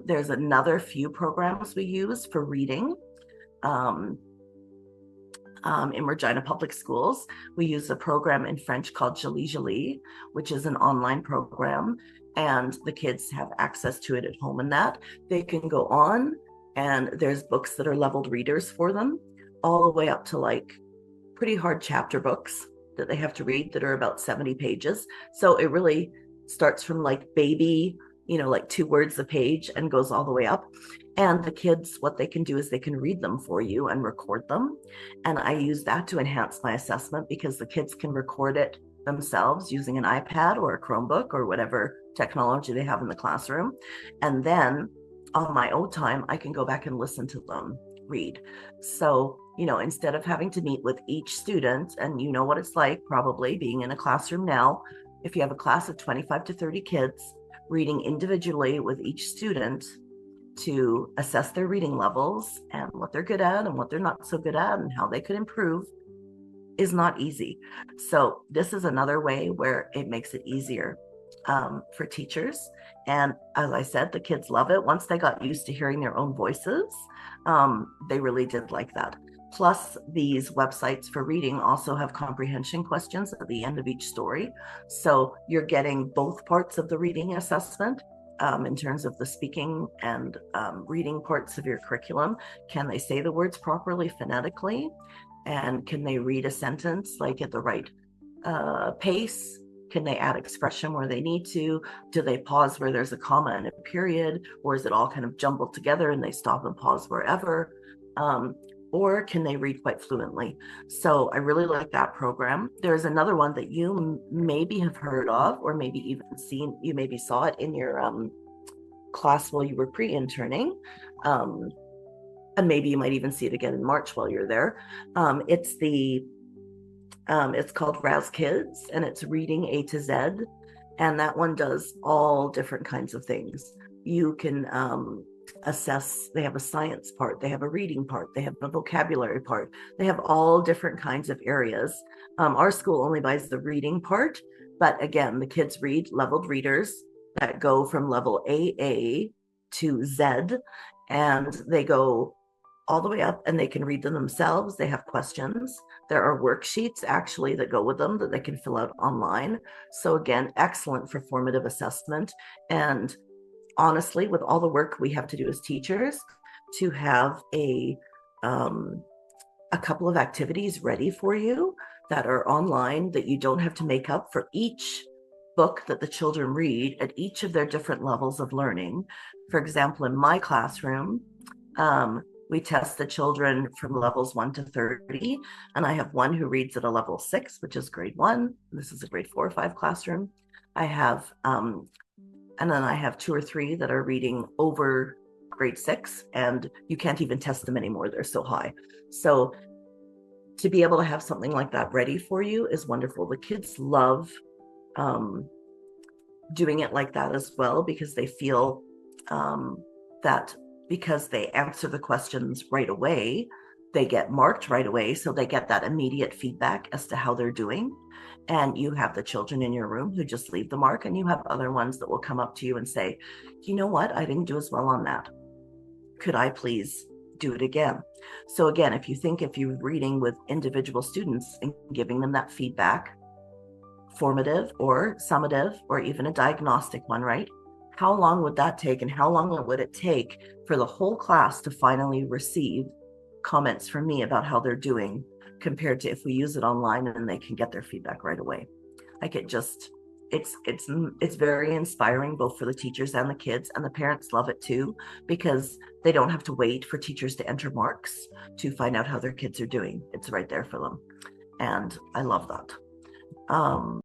There's another few programs we use for reading. Um, in Regina Public Schools, we use a program in French called Joli Joli, which is an online program, and the kids have access to it at home. And that they can go on, and there's books that are leveled readers for them, all the way up to like pretty hard chapter books that they have to read that are about 70 pages. So it really starts from like baby, like 2 words a page and goes all the way up. And the kids, what they can do is they can read them for you and record them. And I use that to enhance my assessment because the kids can record it themselves using an iPad or a Chromebook or whatever technology they have in the classroom. And then on my own time, I can go back and listen to them read. So, instead of having to meet with each student, and you know what it's like probably being in a classroom now, if you have a class of 25 to 30 kids, reading individually with each student to assess their reading levels and what they're good at and what they're not so good at and how they could improve is not easy. So this is another way where it makes it easier for teachers. And as I said, the kids love it. Once they got used to hearing their own voices, they really did like that. Plus, these websites for reading also have comprehension questions at the end of each story. So you're getting both parts of the reading assessment in terms of the speaking and reading parts of your curriculum. Can they say the words properly phonetically? And can they read a sentence like at the right pace? Can they add expression where they need to? Do they pause where there's a comma and a period? Or is it all kind of jumbled together and they stop and pause wherever? Or can they read quite fluently? So I really like that program. There's another one that you maybe have heard of, or maybe even seen, you maybe saw it in your class while you were pre-interning. And maybe you might even see it again in March while you're there. It's called Raz Kids, and it's reading A to Z. And that one does all different kinds of things. You can assess, they have a science part, they have a reading part, they have a vocabulary part, they have all different kinds of areas. Our school only buys the reading part, but again, the kids read leveled readers that go from level AA to Z, and they go all the way up and they can read them themselves. They have questions. There are worksheets actually that go with them that they can fill out online. So again, excellent for formative assessment. And honestly, with all the work we have to do as teachers, to have a couple of activities ready for you that are online that you don't have to make up for each book that the children read at each of their different levels of learning. For example, in my classroom, we test the children from levels 1 to 30, and I have one who reads at a level 6, which is grade 1. This is a grade 4 or 5 classroom. I have and then I have 2 or 3 that are reading over grade 6, and you can't even test them anymore. They're so high. So to be able to have something like that ready for you is wonderful. The kids love doing it like that as well, because they feel that because they answer the questions right away, they get marked right away. So they get that immediate feedback as to how they're doing. And you have the children in your room who just leave the mark, and you have other ones that will come up to you and say, you know what, I didn't do as well on that. Could I please do it again? So again, if you're reading with individual students and giving them that feedback, formative or summative or even a diagnostic one, right? How long would that take, and how long would it take for the whole class to finally receive comments from me about how they're doing, compared to if we use it online and they can get their feedback right away? Like it's very inspiring, both for the teachers and the kids, and the parents love it too, because they don't have to wait for teachers to enter marks to find out how their kids are doing. It's right there for them. And I love that.